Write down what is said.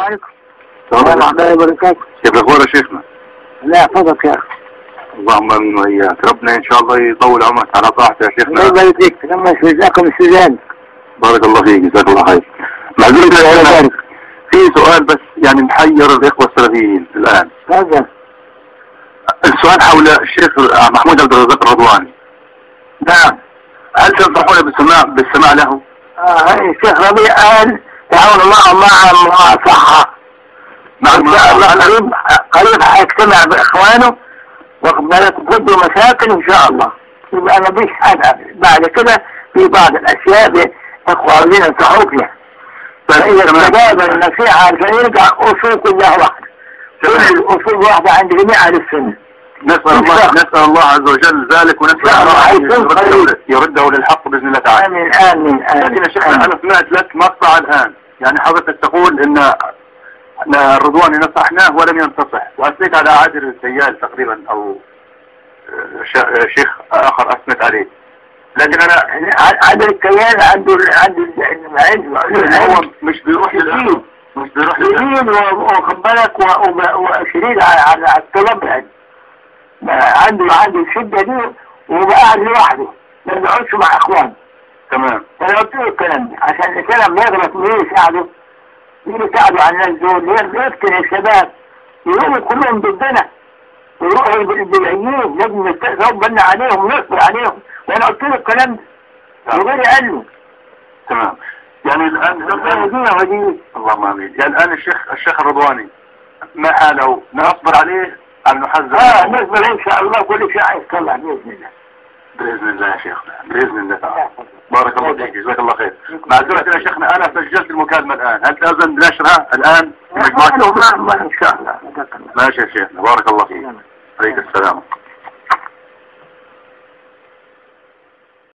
عليكم. السلام ورحمة الله وبركاته. كيف الأخبار يا شيخنا؟ لا يحفظك يا أخي. اللهم آمين وإياك، ربنا إن شاء الله يطول عمرك على طاعته يا شيخنا. الله يبارك فيك، لما جزاكم السودان. بارك الله فيك، جزاك الله خير. معذور يا شيخنا، في سؤال بس يعني محير الإخوة السلفيين الآن. هذا السؤال حول الشيخ محمود عبد الرزاق الرضواني. نعم. هل تنصحون بالسماع له؟ الشيخ ربيع قال تعاونوا معه مع مصحة. نعم. إن شاء الله قريب هيجتمع بإخوانه واخد بالك ويفضوا مشاكل إن شاء الله. يبقى ما فيش حاجة بعد كده في بعض الأشياء إخوة عاوزين ينصحوا فيها. فإذا استجاب النصيحة عشان يرجع أصول كلها واحدة. كل الأصول واحدة عند جميع أهل السنة. نسأل الله عز وجل ذلك، ونسأل الله يرده للحق بإذن الله تعالى. آمين آمين آمين. لكن يا شيخنا أنا سمعت لك مقطع الآن، يعني حضرتك تقول إن الرضواني نصحناه ولم ينتصح، وأثنيت على عادل السيال تقريبا أو شيخ آخر أثنت عليه. لكن أنا عادل السيال عنده هو مش بيروح للأخوة، مش بيروح للأخوة واخد بالك وشديد على الطلب يعني. عنده الشدة دي وبقى قاعد لوحده ما بيقعدش مع اخوانه. تمام. فانا قلت له الكلام ده عشان الانسان لما يغلط مين يساعده؟ مين يساعده على الناس دول؟ يفتن الشباب يقولوا كلهم ضدنا ويروحوا بالعيين، لازم نستغرب بالنا عليهم ونصبر عليهم، وانا قلت له الكلام ده وغيري قال له. تمام. يعني الان اللهم امين. يعني الان الشيخ الرضواني ما حاله نصبر عليه أن نحذر؟ نصبر إن شاء الله، كل شيء هيطلع بإذن الله. بإذن الله يا شيخنا، بإذن الله تعالى. بارك الله فيك، جزاك الله خير. معذرة يا شيخنا، أنا سجلت المكالمة الآن، هل تأذن بنشرها الآن؟ إن شاء الله. ماشي يا شيخنا، بارك الله فيك. عليك السلام.